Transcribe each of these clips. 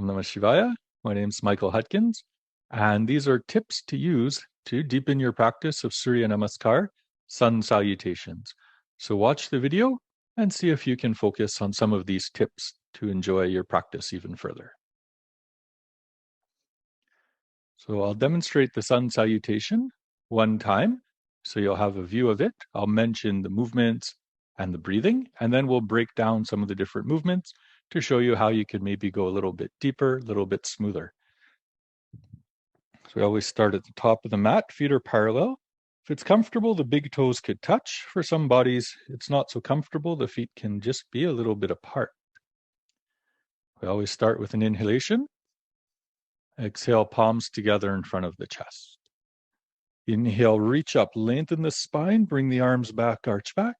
Om Namah Shivaya. My name is Michael Hutkins, and these are tips to use to deepen your practice of Surya Namaskar, sun salutations. So watch the video and see if you can focus on some of these tips to enjoy your practice even further. So I'll demonstrate the sun salutation one time, so you'll have a view of it. I'll mention the movements and the breathing, and then we'll break down some of the different movements to show you how you can maybe go a little bit deeper, a little bit smoother. So we always start at the top of the mat, feet are parallel. If it's comfortable, the big toes could touch. For some bodies, it's not so comfortable. The feet can just be a little bit apart. We always start with an inhalation. Exhale, palms together in front of the chest. Inhale, reach up, lengthen the spine, bring the arms back, arch back.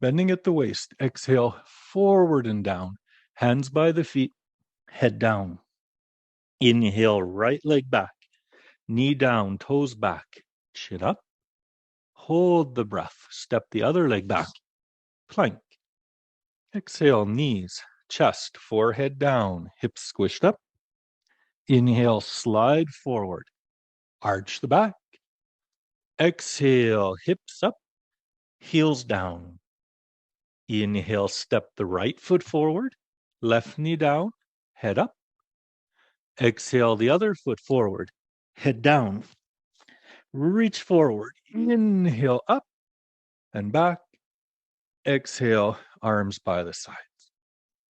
Bending at the waist. Exhale, forward and down. Hands by the feet, head down. Inhale, right leg back. Knee down, toes back, chin up. Hold the breath. Step the other leg back. Plank. Exhale, knees, chest, forehead down, hips squished up. Inhale, slide forward. Arch the back. Exhale, hips up, heels down. Inhale, step the right foot forward, left knee down, head up. Exhale, the other foot forward, head down. Reach forward, inhale up and back. Exhale, arms by the sides.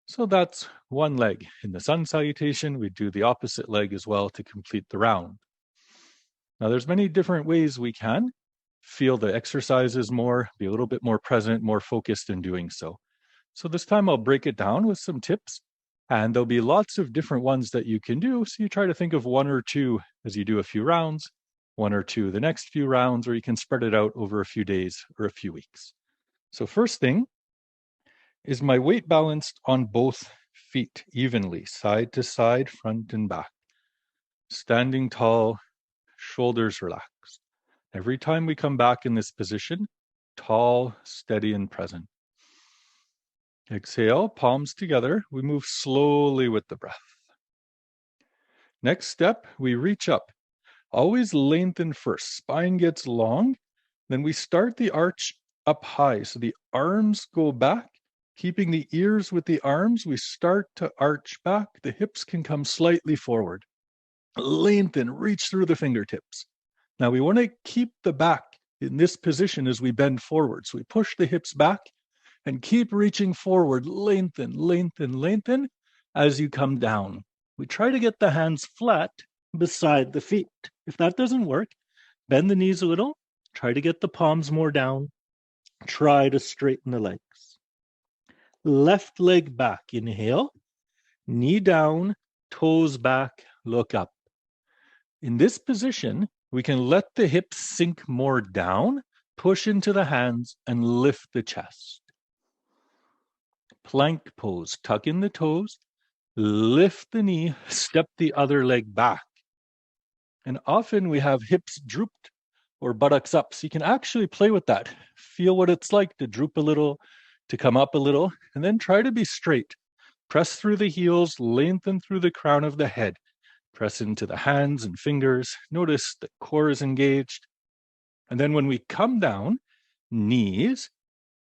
So that's one leg. In the sun salutation, we do the opposite leg as well to complete the round. Now there's many different ways we can feel the exercises more, be a little bit more present, more focused in doing so. So this time I'll break it down with some tips, and there'll be lots of different ones that you can do. So you try to think of one or two as you do a few rounds, one or two the next few rounds, or you can spread it out over a few days or a few weeks. So first thing is my weight balanced on both feet evenly, side to side, front and back. Standing tall, shoulders relaxed. Every time we come back in this position, tall, steady, and present. Exhale, palms together. We move slowly with the breath. Next step, we reach up. Always lengthen first. Spine gets long. Then we start the arch up high. So the arms go back, keeping the ears with the arms. We start to arch back. The hips can come slightly forward. Lengthen, reach through the fingertips. Now we want to keep the back in this position as we bend forward. So we push the hips back and keep reaching forward. Lengthen, lengthen, lengthen as you come down. We try to get the hands flat beside the feet. If that doesn't work, bend the knees a little. Try to get the palms more down. Try to straighten the legs. Left leg back. Inhale. Knee down, toes back, look up. In this position, we can let the hips sink more down, push into the hands, and lift the chest. Plank pose. Tuck in the toes, lift the knee, step the other leg back. And often we have hips drooped or buttocks up. So you can actually play with that. Feel what it's like to droop a little, to come up a little, and then try to be straight. Press through the heels, lengthen through the crown of the head. Press into the hands and fingers. Notice the core is engaged. And then when we come down, knees,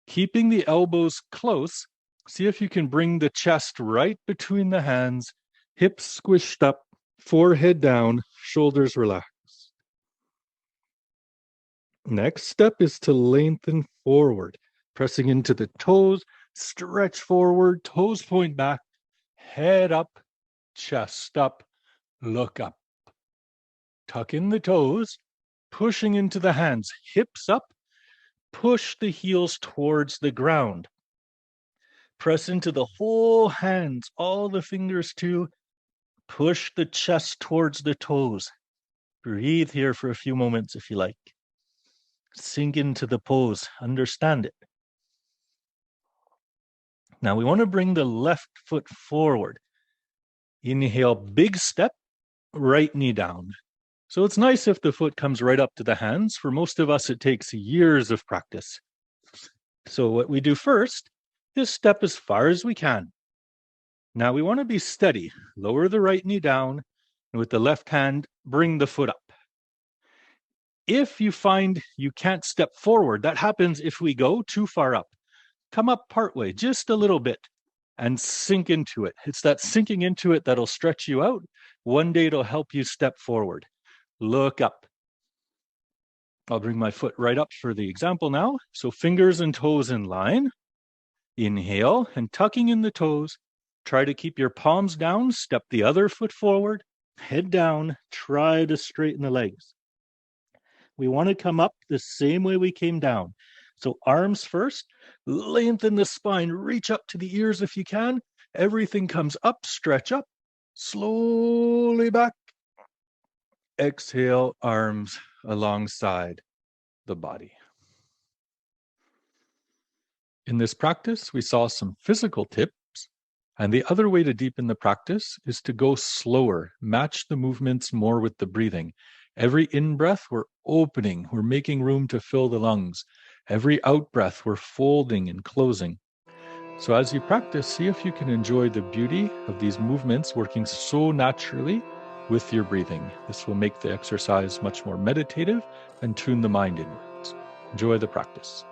keeping the elbows close, see if you can bring the chest right between the hands, hips squished up, forehead down, shoulders relaxed. Next step is to lengthen forward, pressing into the toes, stretch forward, toes point back, head up, chest up, look up. Tuck in the toes, pushing into the hands, hips up, push the heels towards the ground. Press into the whole hands, all the fingers too. Push the chest towards the toes. Breathe here for a few moments if you like. Sink into the pose, understand it. Now we want to bring the left foot forward. Inhale, big step, right knee down. So it's nice if the foot comes right up to the hands. For most of us, it takes years of practice. So what we do first is step as far as we can. Now we want to be steady. Lower the right knee down, and with the left hand, bring the foot up. If you find you can't step forward, that happens if we go too far up. Come up partway, just a little bit, and sink into it. It's that sinking into it that'll stretch you out. One day it'll help you step forward. Look up. I'll bring my foot right up for the example now. So fingers and toes in line. Inhale, and tucking in the toes. Try to keep your palms down. Step the other foot forward. Head down. Try to straighten the legs. We want to come up the same way we came down. So arms first, lengthen the spine, reach up to the ears if you can. Everything comes up, stretch up, slowly back. Exhale, arms alongside the body. In this practice, we saw some physical tips, and the other way to deepen the practice is to go slower, match the movements more with the breathing. Every in-breath, we're opening, we're making room to fill the lungs. Every out-breath, we're folding and closing. So as you practice, see if you can enjoy the beauty of these movements working so naturally with your breathing. This will make the exercise much more meditative and tune the mind inwards. Enjoy the practice.